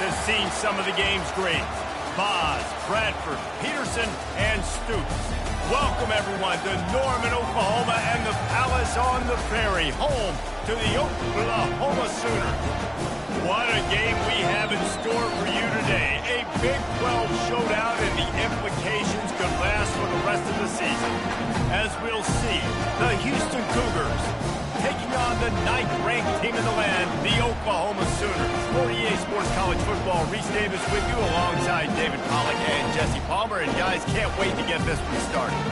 has seen some of the game's greats. Boz, Bradford, Peterson, and Stoops. Welcome, everyone, to Norman, Oklahoma, and the Palace on the Prairie, home to the Oklahoma Sooners. What a game we have in store for you today. A Big 12 showdown, and the implications could last for the rest of the season. As we'll see, the Houston Cougars taking on the 9th-ranked team in the land, the Oklahoma Sooners. For EA Sports College Football, Reese Davis with you alongside David Pollack and Jesse Palmer. And guys, can't wait to get this one started.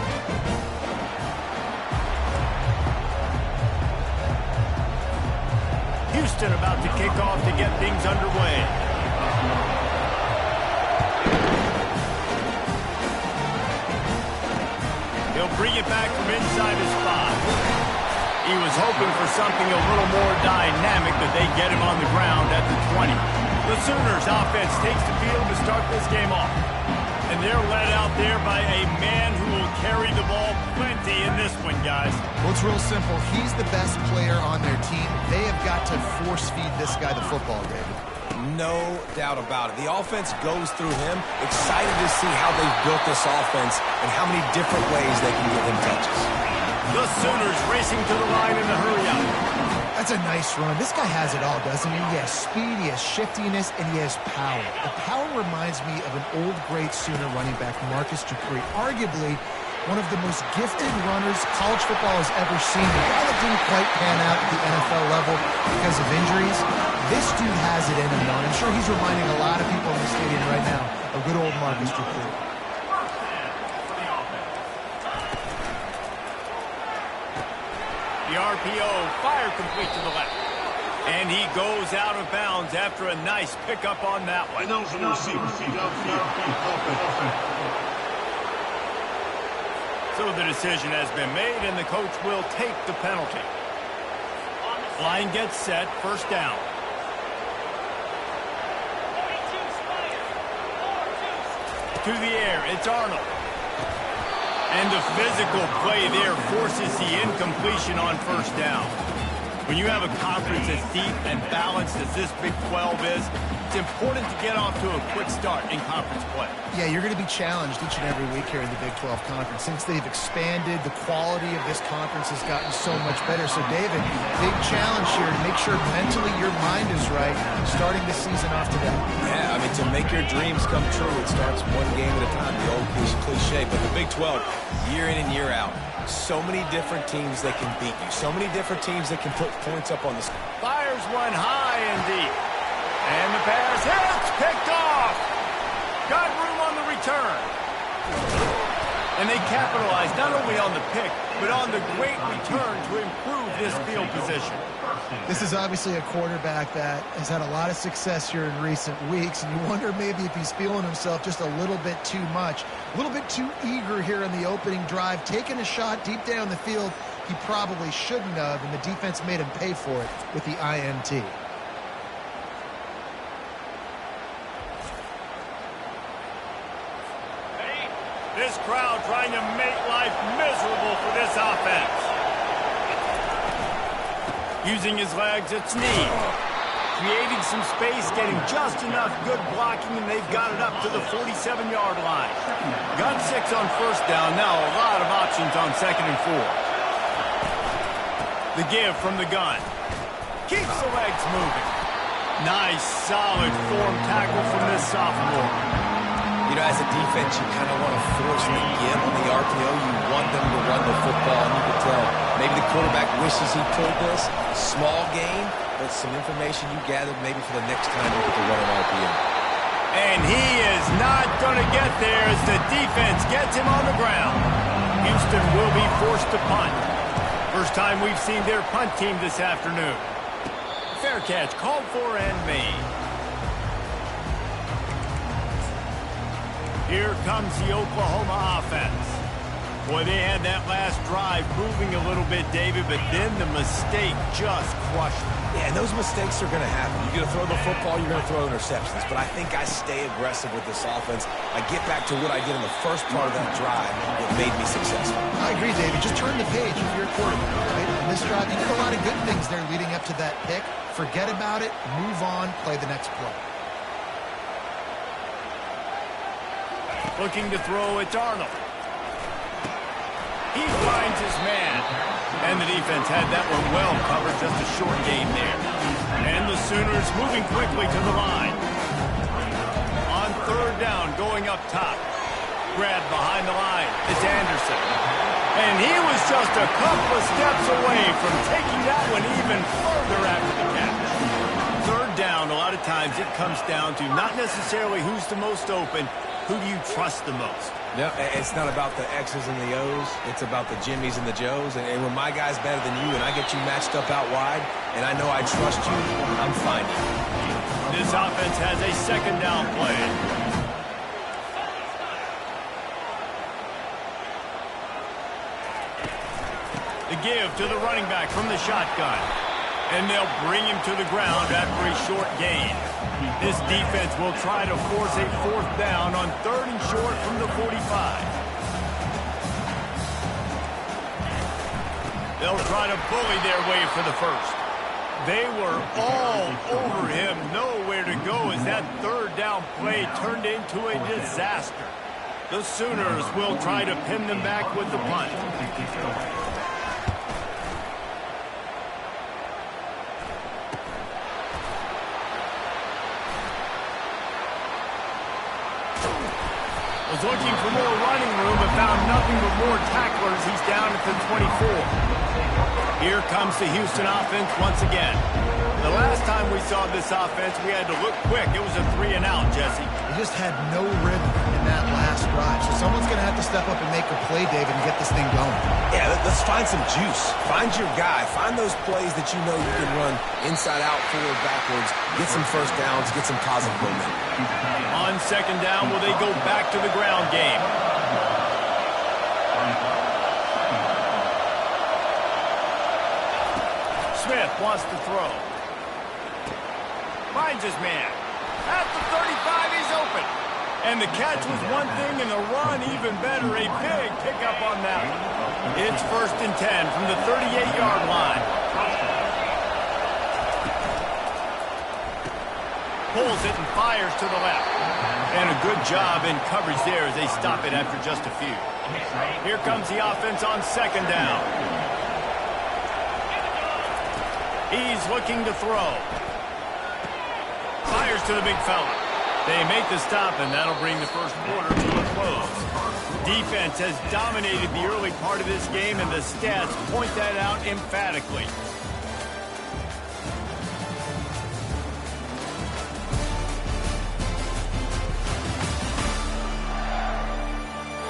Houston about to kick off to get things underway. He'll bring it back from inside his spot. He was hoping for something a little more dynamic, but they get him on the ground at the 20. The Sooners offense takes the field to start this game off. And they're led out there by a man who will carry the ball plenty in this one, guys. Well, it's real simple. He's the best player on their team. They have got to force-feed this guy the football, David. No doubt about it. The offense goes through him. Excited to see how they've built this offense and how many different ways they can give him touches. The Sooners racing to the line in the hurry-up. That's a nice run. This guy has it all, doesn't he? He has speed, he has shiftiness, and he has power. The power reminds me of an old, great Sooner running back, Marcus Dupree. Arguably, one of the most gifted runners college football has ever seen. The guy that didn't quite pan out at the NFL level because of injuries. This dude has it in him, though. I'm sure he's reminding a lot of people in the stadium right now of good old Marcus Dupree. The RPO, fire complete to the left. And he goes out of bounds after a nice pickup on that one. So the decision has been made, and the coach will take the penalty. Line gets set, first down. To the air, it's Arnold. And the physical play there forces the incompletion on first down. When you have a conference as deep and balanced as this Big 12 is, it's important to get off to a quick start in conference play. Yeah, you're going to be challenged each and every week here in the Big 12 Conference. Since they've expanded, the quality of this conference has gotten so much better. So, David, big challenge here to make sure mentally your mind is right starting the season off today. Yeah, I mean, to make your dreams come true, it starts one game at a time, the old cliche. But the Big 12, year in and year out, so many different teams that can beat you. So many different teams that can put points up on the score. Fires one high and deep. And the pass hits, picked off. Got room on the return. And they capitalize not only on the pick, but on the great return to improve this field position. This is obviously a quarterback that has had a lot of success here in recent weeks, and you wonder maybe if he's feeling himself just a little bit too much, a little bit too eager here in the opening drive, taking a shot deep down the field he probably shouldn't have, and the defense made him pay for it with the INT. This crowd trying to make life miserable for this offense. Using his legs, it's knee. Creating some space, getting just enough good blocking, and they've got it up to the 47-yard line. Got 6 on first down. Now a lot of options on 2nd and 4. The give from the gun. Keeps the legs moving. Nice, solid form tackle from this sophomore. You know, as a defense, you kind of want to force the give on the RPO. You want them to run the football, and you can tell maybe the quarterback wishes he pulled this. Small gain, but some information you gathered maybe for the next time you get to run an RPO. And he is not going to get there as the defense gets him on the ground. Houston will be forced to punt. First time we've seen their punt team this afternoon. Fair catch called for and made. Here comes the Oklahoma offense. Boy, they had that last drive moving a little bit, David, but then the mistake just crushed them. Yeah, and those mistakes are going to happen. You're going to throw the football, you're going to throw interceptions. But I think I stay aggressive with this offense. I get back to what I did in the first part of that drive that made me successful. I agree, David. Just turn the page if you're a quarterback, right? On this drive, you did a lot of good things there leading up to that pick. Forget about it, move on, play the next play. Looking to throw, it's Arnold. He finds his man. And the defense had that one well covered, just a short gain there. And the Sooners moving quickly to the line. On third down, going up top. Grab behind the line. It's Anderson. And he was just a couple of steps away from taking that one even further after the catch. Third down, a lot of times it comes down to not necessarily who's the most open, who do you trust the most? No, it's not about the X's and the O's. It's about the Jimmies and the Joes. And when my guy's better than you and I get you matched up out wide and I know I trust you, I'm finding you. This offense has a second down play. The give to the running back from the shotgun. And they'll bring him to the ground after a short gain. This defense will try to force a fourth down on third and short from the 45. They'll try to bully their way for the first. They were all over him, nowhere to go as that third down play turned into a disaster. The Sooners will try to pin them back with the punt. Was looking for more running room, but found nothing but more tacklers. He's down at the 24. Here comes the Houston offense once again. The last time we saw this offense, we had to look quick. It was a 3-and-out, Jesse. They just had no rhythm in that last drive. So someone's going to have to step up and make a play, David, and get this thing going. Yeah, let's find some juice. Find your guy. Find those plays that you know you can run inside out, forward, backwards. Get some first downs. Get some positive momentum. On second down, will they go back to the ground game? Smith wants to throw. Finds his man. At the 35, he's open. And the catch was one thing, and the run even better. A big pickup on that one. It's 1st and 10 from the 38-yard line. Pulls it and fires to the left. And a good job in coverage there as they stop it after just a few. Here comes the offense on second down. He's looking to throw. Fires to the big fella. They make the stop, and that'll bring the first quarter to a close. Defense has dominated the early part of this game, and the stats point that out emphatically.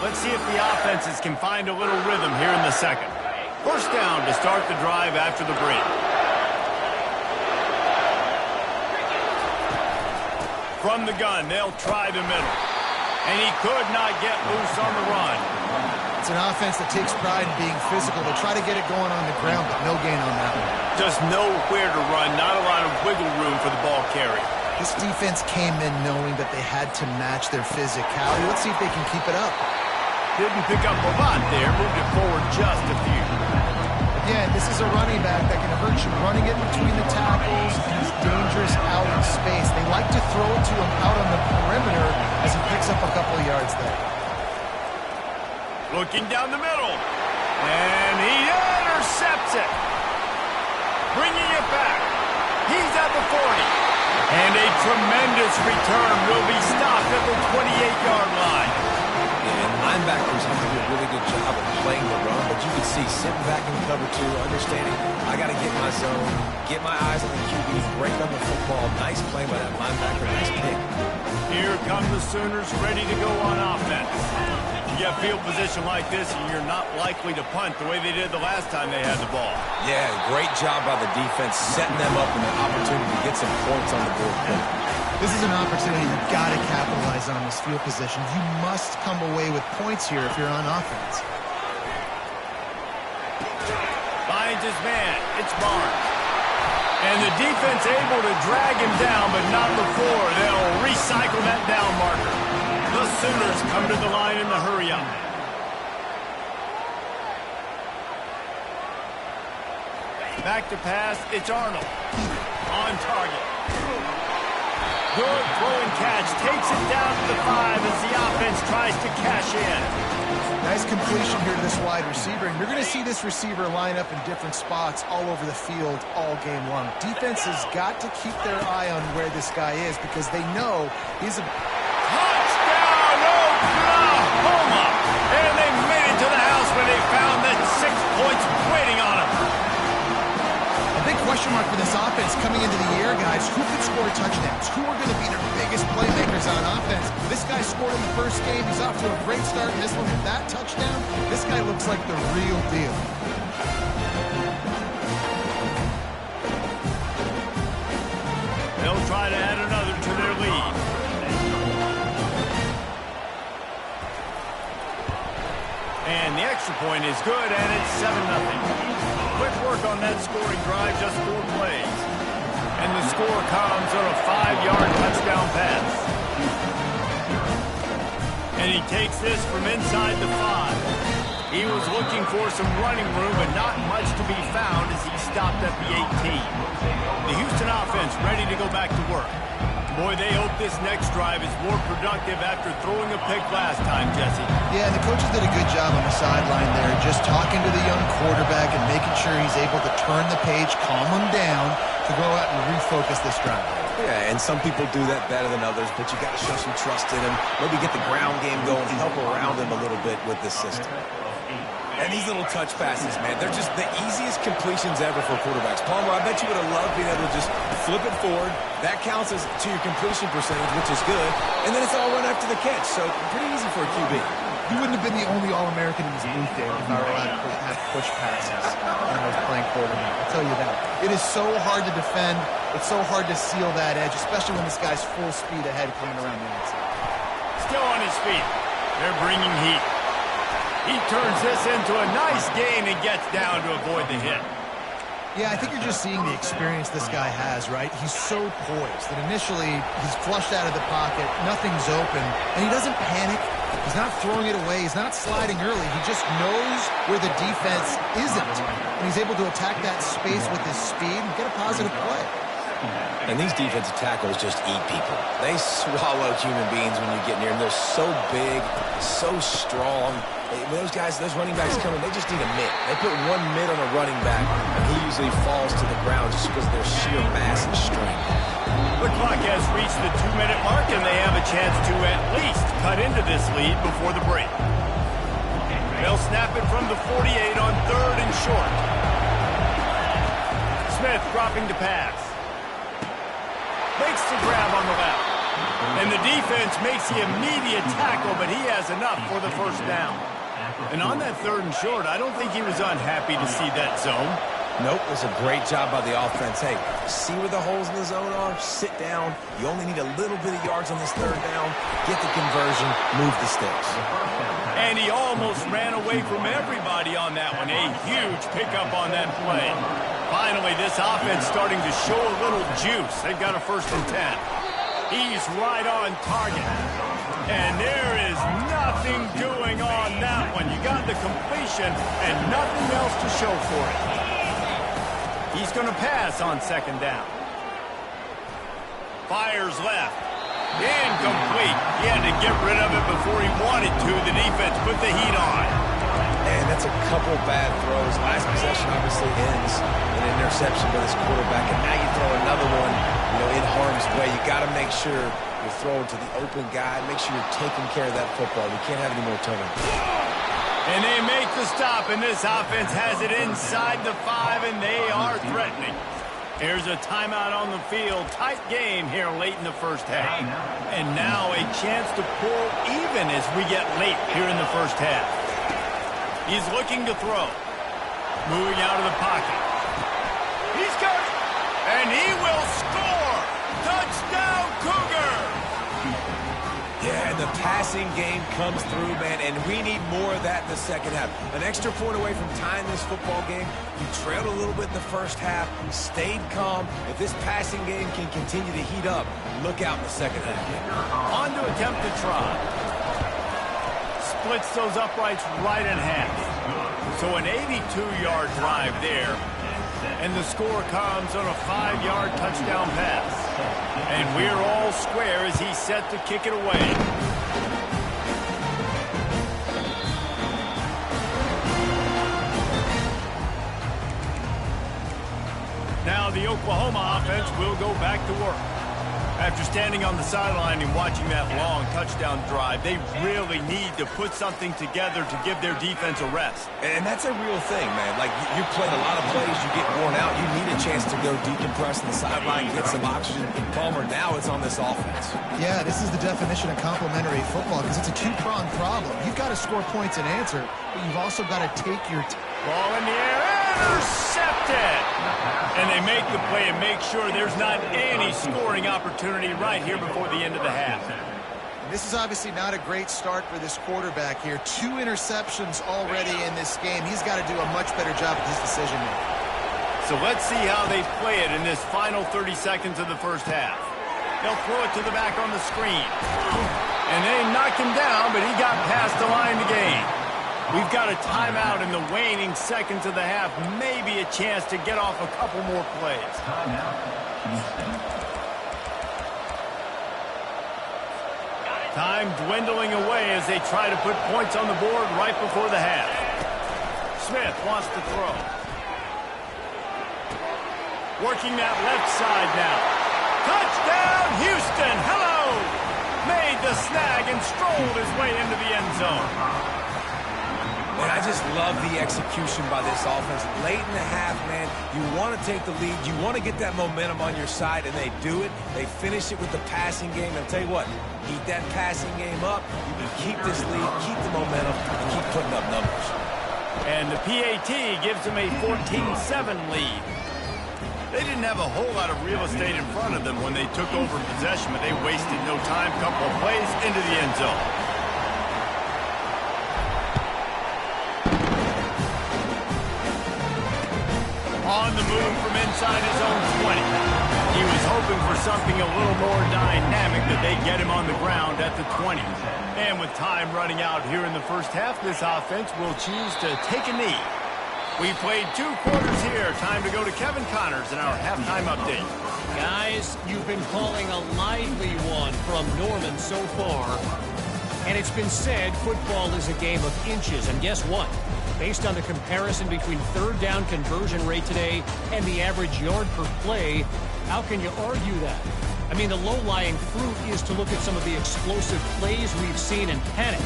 Let's see if the offenses can find a little rhythm here in the second. First down to start the drive after the break. From the gun, they'll try the middle. And he could not get loose on the run. It's an offense that takes pride in being physical. They'll try to get it going on the ground, but no gain on that one. Just nowhere to run, not a lot of wiggle room for the ball carry. This defense came in knowing that they had to match their physicality. Let's see if they can keep it up. Didn't pick up a lot there, moved it forward just a few. Again, this is a running back that can hurt you running it between the tackles, and he's dangerous out in space. They like to throw it to him out on the perimeter as he picks up a couple of yards there. Looking down the middle. And he intercepts it. Bringing it back. He's at the 40. And a tremendous return will be stopped at the 28-yard line. And linebackers have to do a really good job of playing the run, but you can see sitting back in cover two, understanding I got to get my zone, get my eyes on the QB, break on the football. Nice play by that linebacker, nice pick. Here come the Sooners ready to go on offense. You get field position like this, and you're not likely to punt the way they did the last time they had the ball. Yeah, great job by the defense, setting them up with an opportunity to get some points on the board quick. This is an opportunity you've got to capitalize on this field position. You must come away with points here if you're on offense. Finds his man. It's Barnes. And the defense able to drag him down, but not before. They'll recycle that down marker. The Sooners come to the line in the hurry-up. Back to pass. It's Arnold. On target. Good throw and catch. Takes it down to the 5 as the offense tries to cash in. Nice completion here to this wide receiver, and you're going to see this receiver line up in different spots all over the field all game long. Defense has got to keep their eye on where this guy is because they know he's a... Touchdown, Oklahoma! And they made it to the house when they found that 6 points waiting on them. A big question mark for this offense coming into the year, guys. Who could score touchdowns? Who are going to be their biggest playmakers on offense? This guy scored in the first game. He's off to a great start in this one with that touchdown. This guy looks like the real deal. They'll try to add another to their lead. And the extra point is good, and it's 7-0. Quick work on that scoring drive, just 4 plays. And the score comes on a 5-yard touchdown pass. And he takes this from inside the 5. He was looking for some running room, but not much to be found as he stopped at the 18. The Houston offense ready to go back to work. Boy, they hope this next drive is more productive after throwing a pick last time, Jesse. Yeah, and the coaches did a good job on the sideline there, just talking to the young quarterback and making sure he's able to turn the page, calm him down, to go out and refocus this drive. Yeah, and some people do that better than others, but you got to show some trust in him. Maybe get the ground game going, help around him a little bit with this system. And these little touch passes, man, they're just the easiest completions ever for quarterbacks. Palmer, I bet you would have loved being able to just flip it forward. That counts as to your completion percentage, which is good. And then it's all run after the catch, so pretty easy for a QB. He wouldn't have been the only All-American in his booth there if I were allowed to have push passes when I was playing quarterback. I'll tell you that. It is so hard to defend. It's so hard to seal that edge, especially when this guy's full speed ahead coming around the outside. Still on his feet. They're bringing heat. He turns this into a nice gain and gets down to avoid the hit. Yeah, I think you're just seeing the experience this guy has, right? He's so poised that initially he's flushed out of the pocket, nothing's open, and he doesn't panic. He's not throwing it away. He's not sliding early. He just knows where the defense isn't, and he's able to attack that space with his speed and get a positive play. And these defensive tackles just eat people. They swallow human beings when you get near them. They're so big, so strong. When those guys, those running backs come in, they just need a mitt. They put 1 mitt on a running back, and he usually falls to the ground just because of their sheer mass and strength. The clock has reached the 2-minute mark, and they have a chance to at least cut into this lead before the break. They'll snap it from the 48 on 3rd and short. Smith dropping to pass. Makes the grab on the left. And the defense makes the immediate tackle, but he has enough for the first down. And on that 3rd and short, I don't think he was unhappy to see that zone. Nope, it was a great job by the offense. Hey, see where the holes in the zone are? Sit down. You only need a little bit of yards on this 3rd down. Get the conversion, move the sticks. And he almost ran away from everybody on that one. A huge pickup on that play. Finally, this offense starting to show a little juice. They've got a 1st and 10. He's right on target. And there is nothing doing on that one. You got the completion and nothing else to show for it. He's going to pass on 2nd down. Fires left. Incomplete. He had to get rid of it before he wanted to. The defense put the heat on. And that's a couple bad throws. Last possession obviously ends in an interception by this quarterback. And now you throw another one, in harm's way. You got to make sure you're throwing to the open guy. Make sure you're taking care of that football. We can't have any more turnovers. And they make the stop, and this offense has it inside the 5, and they are threatening. Here's a timeout on the field. Tight game here late in the first half. And now a chance to pull even as we get late here in the first half. He's looking to throw. Moving out of the pocket. He's got it. And he will score. Touchdown, Cougar. Yeah, and the passing game comes through, man, and we need more of that in the second half. An extra point away from tying this football game. You trailed a little bit in the first half, stayed calm. If this passing game can continue to heat up, look out in the second half. On to attempt to try. Splits those uprights right in half. So an 82-yard drive there. And the score comes on a 5-yard touchdown pass. And we're all square as he's set to kick it away. Now the Oklahoma offense will go back to work. After standing on the sideline and watching that long touchdown drive, they really need to put something together to give their defense a rest. And that's a real thing, man. Like, you played a lot of plays, you get worn out, you need a chance to go decompress on the sideline, get some oxygen. Palmer, now it's on this offense. Yeah, this is the definition of complementary football because it's a two-pronged problem. You've got to score points and answer, but you've also got to take your ball in the air, intercepted! And they make the play and make sure there's not any scoring opportunity right here before the end of the half. This is obviously not a great start for this quarterback here. 2 interceptions already in this game. He's got to do a much better job with his decision-making. So let's see how they play it in this final 30 seconds of the first half. They'll throw it to the back on the screen. And they knocked him down, but he got past the line to gain. We've got a timeout in the waning seconds of the half. Maybe a chance to get off a couple more plays. Time dwindling away as they try to put points on the board right before the half. Smith wants to throw. Working that left side now. Touchdown, Houston! Hello! Made the snag and strolled his way into the end zone. Man, I just love the execution by this offense. Late in the half, man, you want to take the lead. You want to get that momentum on your side, and they do it. They finish it with the passing game. And I'll tell you what, keep that passing game up. You can keep this lead, keep the momentum, and keep putting up numbers. And the PAT gives them a 14-7 lead. They didn't have a whole lot of real estate in front of them when they took over possession, but they wasted no time. Couple of plays into the end zone. On the move from inside his own 20. He was hoping for something a little more dynamic that they get him on the ground at the 20. And with time running out here in the first half, this offense will choose to take a knee. We played 2 quarters here. Time to go to Kevin Connors in our halftime update. Guys, you've been calling a lively one from Norman so far. And it's been said football is a game of inches. And guess what? Based on the comparison between third down conversion rate today and the average yard per play, how can you argue that? I mean, the low-lying fruit is to look at some of the explosive plays we've seen and panic.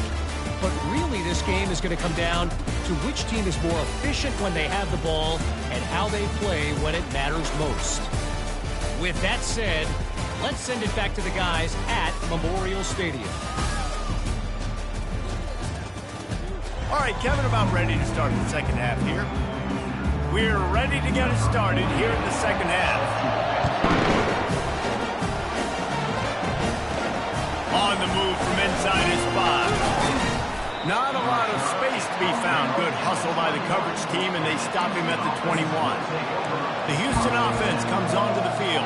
But really, this game is going to come down to which team is more efficient when they have the ball and how they play when it matters most. With that said, let's send it back to the guys at Memorial Stadium. All right, Kevin, about ready to start the second half here. We're ready to get it started here in the second half. On the move from inside his 5. Not a lot of space to be found. Good hustle by the coverage team, and they stop him at the 21. The Houston offense comes onto the field.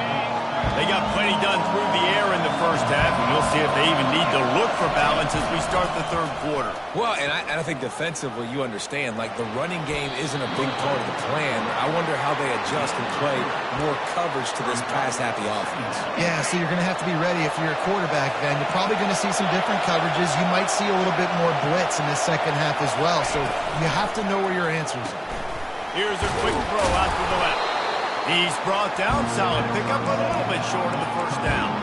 They got plenty done through the air in the first half, and we'll see if they even need to look for balance as we start the third quarter. Well, and I think defensively, you understand, like, the running game isn't a big part of the plan. I wonder how they adjust and play more coverage to this pass-happy offense. Yeah, so you're going to have to be ready if you're a quarterback, then. You're probably going to see some different coverages. You might see a little bit more blitz in the second half as well, so you have to know where your answers are. Here's a quick throw out to the left. He's brought down, solid pickup, a little bit short of the first down.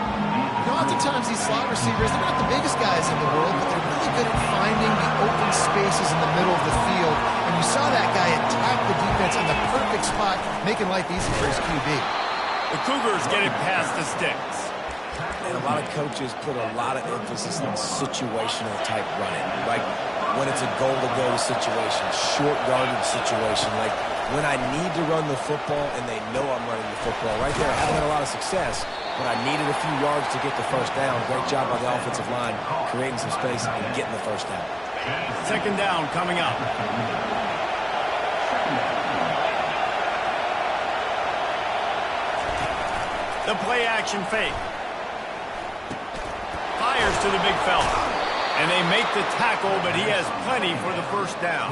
You know, oftentimes these slot receivers, they're not the biggest guys in the world, but they're really good at finding the open spaces in the middle of the field. And you saw that guy attack the defense in the perfect spot, making life easy for his QB. The Cougars get it past the sticks. And a lot of coaches put a lot of emphasis on situational type running. Like when it's a goal-to-go situation, short yardage situation, like when I need to run the football and they know I'm running the football. Right there, I haven't had a lot of success, but I needed a few yards to get the first down. Great job by the offensive line, creating some space and getting the first down. Second down coming up. The play action fake. Fires to the big fella. And they make the tackle, but he has plenty for the first down.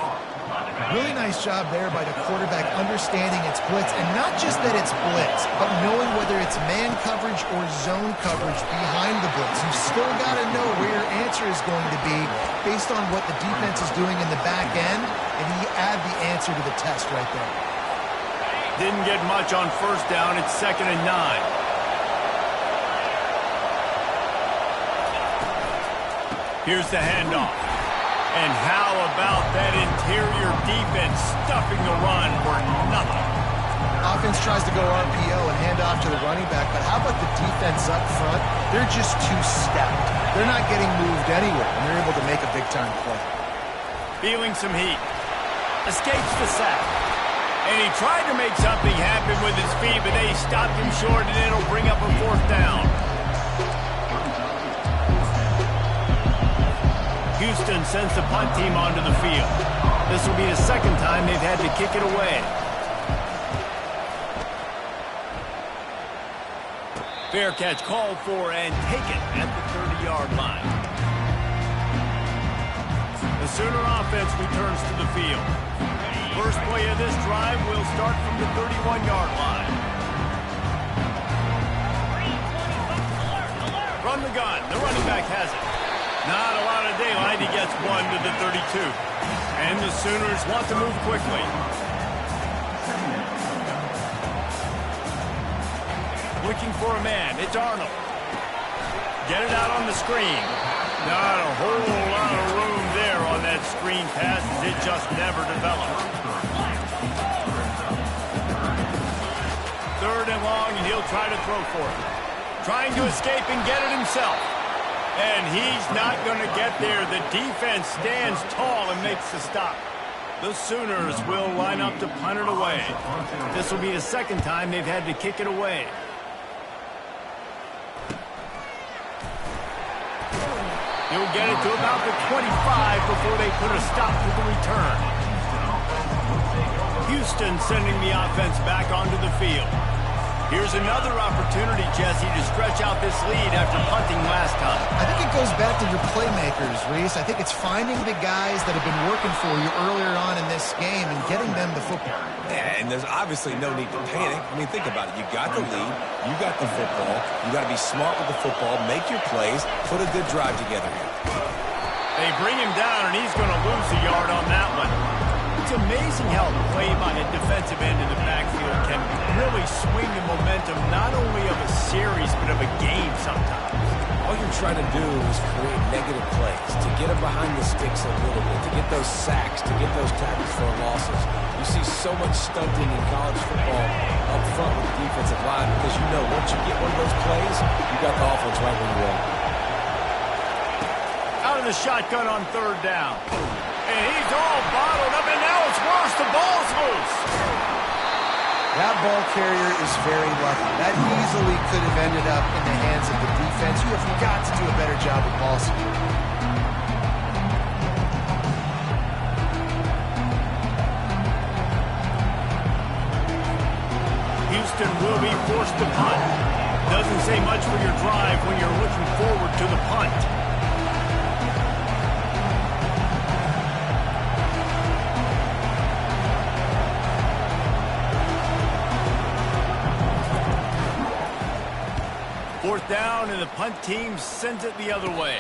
Really nice job there by the quarterback understanding it's blitz, and not just that it's blitz, but knowing whether it's man coverage or zone coverage behind the blitz. You've still got to know where your answer is going to be based on what the defense is doing in the back end, and you add the answer to the test right there. Didn't get much on first down. It's 2nd and 9. Here's the handoff. And how about that interior defense stuffing the run for nothing? Offense tries to go RPO and hand off to the running back, but how about the defense up front? They're just too stacked. They're not getting moved anywhere, and they're able to make a big-time play. Feeling some heat. Escapes the sack. And he tried to make something happen with his feet, but they stopped him short, and it'll bring up a 4th down. Houston sends the punt team onto the field. This will be the 2nd time they've had to kick it away. Fair catch called for and taken at the 30-yard line. The Sooner offense returns to the field. First play of this drive will start from the 31-yard line. From the gun, the running back has it. Not a lot of daylight. He gets one to the 32. And the Sooners want to move quickly. Looking for a man. It's Arnold. Get it out on the screen. Not a whole lot of room there on that screen pass, as it just never developed. 3rd and long, and he'll try to throw for it. Trying to escape and get it himself. And he's not going to get there. The defense stands tall and makes the stop. The Sooners will line up to punt it away. This will be the 2nd time they've had to kick it away. He'll get it to about the 25 before they put a stop to the return. Houston sending the offense back onto the field. Here's another opportunity, Jesse, to stretch out this lead after punting last time. I think it goes back to your playmakers, Reese. I think it's finding the guys that have been working for you earlier on in this game and getting them the football. Yeah, and there's obviously no need to panic. I mean, think about it. You got the lead. You got the football. You got to be smart with the football, make your plays, put a good drive together here. They bring him down, and he's going to lose a yard on that one. It's amazing how a play by a defensive end in the backfield can really swing the momentum not only of a series but of a game sometimes. All you're trying to do is create negative plays, to get them behind the sticks a little bit, to get those sacks, to get those tackles for losses. You see so much stunting in college football up front with the defensive line because you know once you get one of those plays, you got the offense right where you want. Out of the shotgun on 3rd down. And he's all bottled up, and now it's worse. The ball's loose. That ball carrier is very lucky. That easily could have ended up in the hands of the defense. You have got to do a better job with ball security. Houston will be forced to punt. Doesn't say much for your drive when you're looking forward to the punt. Fourth down, and the punt team sends it the other way.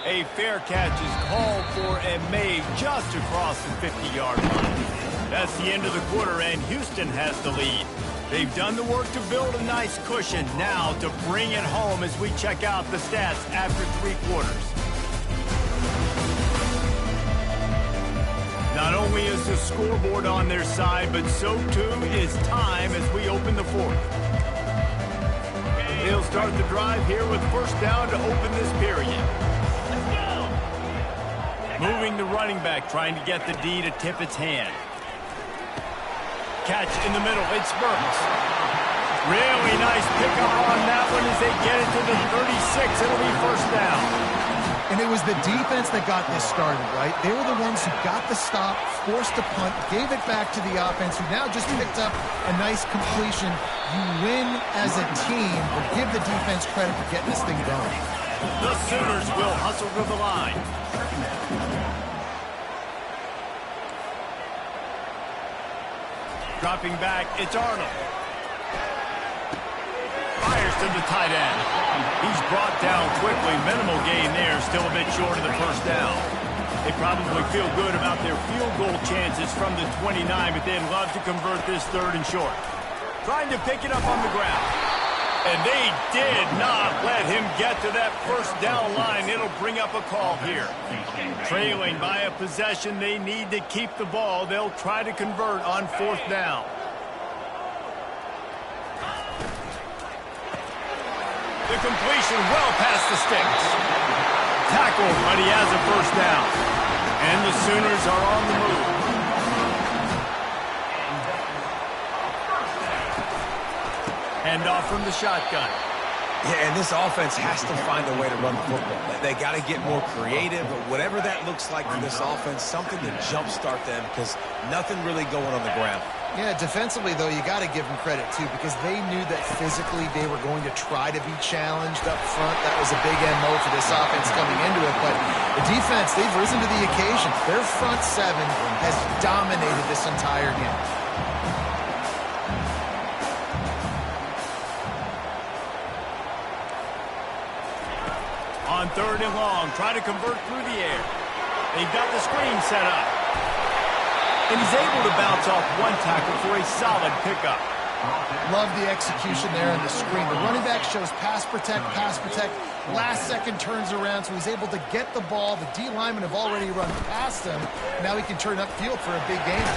A fair catch is called for and made just across the 50-yard line. That's the end of the quarter, and Houston has the lead. They've done the work to build a nice cushion. Now to bring it home as we check out the stats after 3 quarters. Not only is the scoreboard on their side, but so too is time as we open the 4th. They'll start the drive here with 1st down to open this period. Let's go. Moving the running back, trying to get the D to tip its hand. Catch in the middle. It's Burks. Really nice pickup on that one as they get it to the 36. It'll be 1st down. And it was the defense that got this started, right? They were the ones who got the stop, forced a punt, gave it back to the offense, who now just picked up a nice completion. You win as a team, but give the defense credit for getting this thing going. The Sooners will hustle to the line. Dropping back, it's Arnold. Fires to the tight end. He's brought down quickly. Minimal gain there. Still a bit short of the first down. They probably feel good about their field goal chances from the 29, but they'd love to convert this 3rd and short. Trying to pick it up on the ground. And they did not let him get to that first down line. It'll bring up a call here. Trailing by a possession, they need to keep the ball. They'll try to convert on 4th down. The completion well past the sticks. Tackled, but he has a first down. And the Sooners are on the move. Handoff from the shotgun. Yeah, and this offense has to find a way to run the football. They got to get more creative, but whatever that looks like for this offense, something to jumpstart them because nothing really going on the ground. Yeah, defensively, though, you got to give them credit, too, because they knew that physically they were going to try to be challenged up front. That was a big MO for this offense coming into it. But the defense, they've risen to the occasion. Their front 7 has dominated this entire game. On 3rd and long, try to convert through the air. They've got the screen set up. And he's able to bounce off one tackle for a solid pickup. Love the execution there on the screen. The running back shows pass protect. Last second turns around, so he's able to get the ball. The D linemen have already run past him. Now he can turn upfield for a big gain.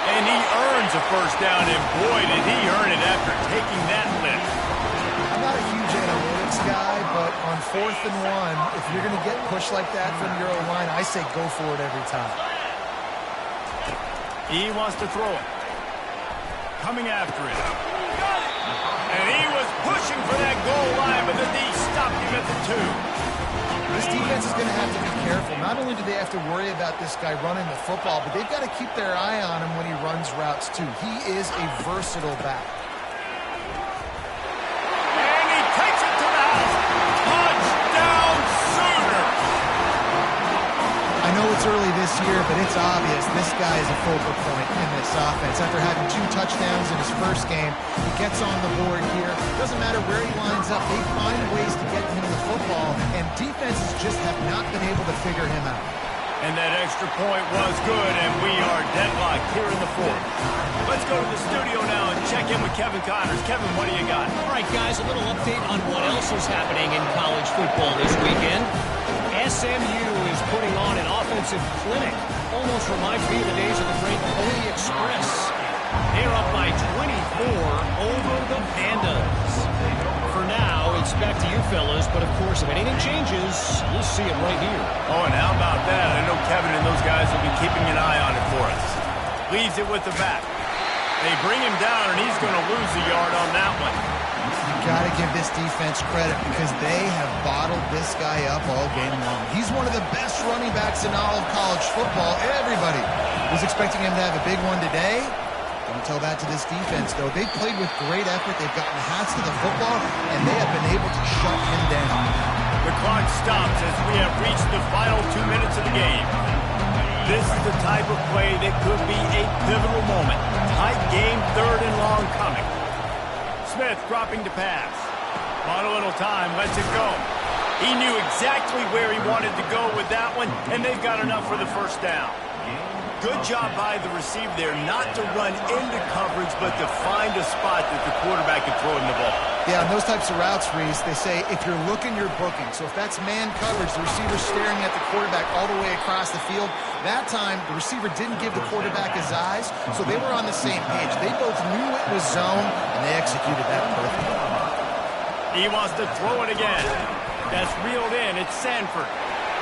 And he earns a first down, and boy, did he earn it after taking that lift. I'm not a huge analytics guy, but on 4th and 1, if you're going to get pushed like that from your O-line, I say go for it every time. He wants to throw it. Coming after it. And he was pushing for that goal line, but the D stopped him at the 2. This defense is going to have to be careful. Not only do they have to worry about this guy running the football, but they've got to keep their eye on him when he runs routes, too. He is a versatile back. And he takes it to the house. Touchdown, Sooners! I know it's early this year, but it's obvious this guy is a focal point in this offense. After having 2 touchdowns in his first game, he gets on the board here. Doesn't matter where he lines up, they find ways to get him the football, and defenses just have not been able to figure him out. And that extra point was good, and we are deadlocked here in the 4th. Let's go to the studio now and check in with Kevin Connors. Kevin, what do you got? All right, guys, a little update on what else is happening in college football this weekend. SMU is putting on an offensive clinic. Almost reminds me of the days of the great Pony Express. They're up by 24 over the Pandas. For now, it's back to you fellas, but of course, if anything changes, you'll see it right here. Oh, and how about that? I know Kevin and those guys will be keeping an eye on it for us. Leaves it with the back. They bring him down, and he's going to lose a yard on that one. You got to give this defense credit because they have bottled this guy up all game long. He's one of the best running backs in all of college football. Everybody was expecting him to have a big one today. Don't tell that to this defense, though. They played with great effort. They've gotten hats to the football, and they have been able to shut him down. The clock stops as we have reached the final 2 minutes of the game. This is the type of play that could be a pivotal moment. Tight game, 3rd and long coming. Smith dropping to pass. On a little time, lets it go. He knew exactly where he wanted to go with that one, and they've got enough for the first down. Good job by the receiver there not to run into coverage, but to find a spot that the quarterback can throw in the ball. Yeah, on those types of routes, Reese, they say if you're looking, you're booking. So if that's man coverage, the receiver's staring at the quarterback all the way across the field. That time, the receiver didn't give the quarterback his eyes, so they were on the same page. They both knew it was zone, and they executed that perfectly. He wants to throw it again. That's reeled in. It's Sanford.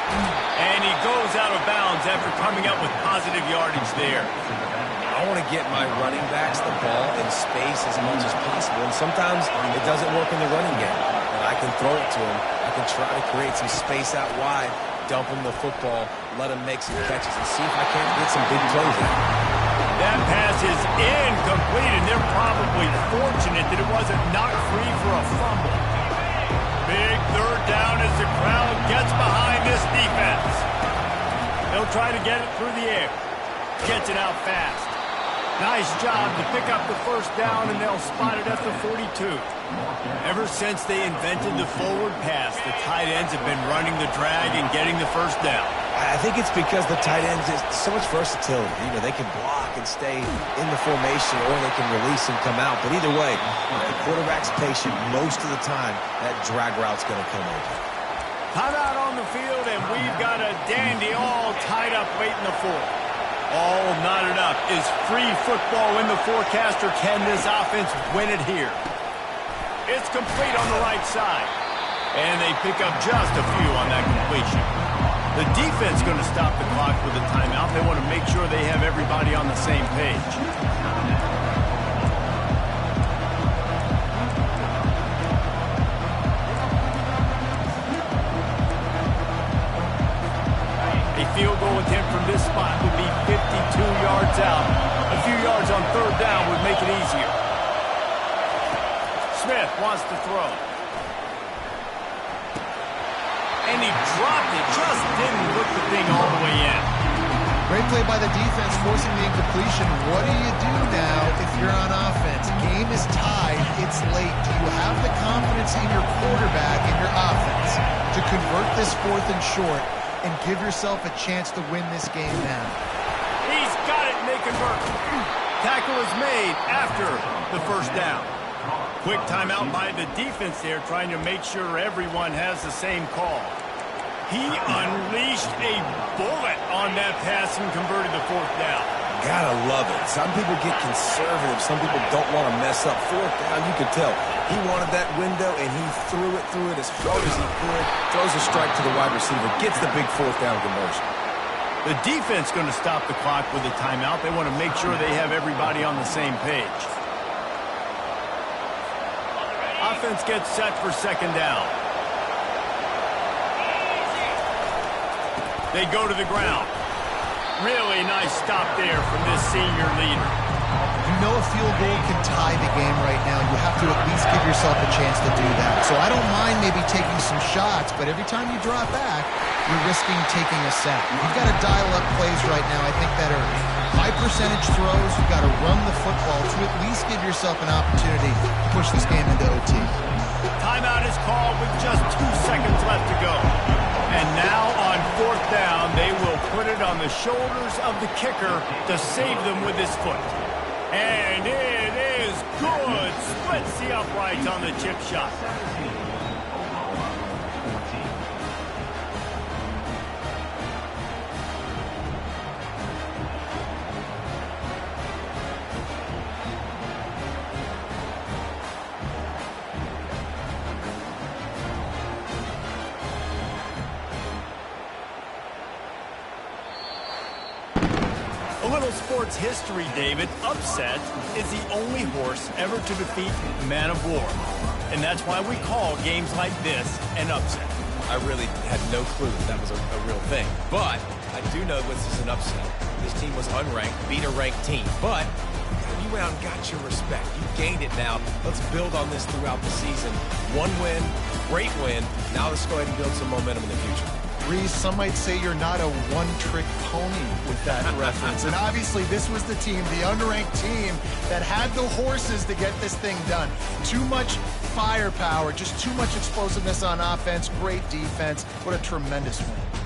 And he goes out of bounds after coming up with positive yardage there. I want to get my running backs the ball in space as much as possible, and sometimes it doesn't work in the running game. But I can throw it to him. I can try to create some space out wide, dump him the football, let him make some catches, and see if I can't get some big plays out. That pass is incomplete, and they're probably fortunate that it wasn't knocked free for a fumble. Big 3rd down as the crowd gets behind this defense. They'll try to get it through the air. Gets it out fast. Nice job to pick up the first down, and they'll spot it at the 42. Ever since they invented the forward pass, the tight ends have been running the drag and getting the first down. I think it's because the tight ends is so much versatility. You know, they can block and stay in the formation, or they can release and come out. But either way, if the quarterback's patient most of the time, that drag route's going to come over. Timeout on the field, and we've got a dandy all tied up late in the fourth. All knotted up. Is free football in the forecast, or can this offense win it here? It's complete on the right side. And they pick up just a few on that completion. The defense going to stop the clock with a timeout. They want to make sure they have everybody on the same page. A field goal attempt from this spot would be 52 yards out. A few yards on third down would make it easier. Smith wants to throw. And he dropped it. Just didn't look the thing all the way in. Great play by the defense, forcing the incompletion. What do you do now if you're on offense? Game is tied. It's late. Do you have the confidence in your quarterback and your offense to convert this fourth and short and give yourself a chance to win this game now? He's got it, and they convert. Tackle is made after the first down. Quick timeout by the defense there, trying to make sure everyone has the same call. He unleashed a bullet on that pass and converted the fourth down. Gotta love it. Some people get conservative. Some people don't want to mess up. Fourth down, you could tell. He wanted that window, and he threw it as hard as he could. Throws a strike to the wide receiver. Gets the big fourth down conversion. The defense going to stop the clock with a timeout. They want to make sure they have everybody on the same page. Offense gets set for second down. They go to the ground. Really nice stop there from this senior leader. You know a field goal can tie the game right now. You have to at least give yourself a chance to do that. So I don't mind maybe taking some shots, but every time you drop back, you're risking taking a sack. You've got to dial up plays right now, I think, that are high percentage throws. You've got to run the football to at least give yourself an opportunity to push this game into OT. Timeout is called with just 2 seconds left to go. And now on fourth down, they will put it on the shoulders of the kicker to save them with his foot. And it is good. Splits the uprights on the chip shot. A little sports history, David. Upset is the only horse ever to defeat Man of War. And that's why we call games like this an upset. I really had no clue that was a real thing. But I do know this is an upset. This team was unranked, beat a ranked team. But you went out and got your respect. You gained it now. Let's build on this throughout the season. One win, great win. Now let's go ahead and build some momentum in the future. Reese, some might say you're not a one-trick pony with that reference. And obviously, this was the team, the unranked team, that had the horses to get this thing done. Too much firepower, just too much explosiveness on offense, great defense. What a tremendous win.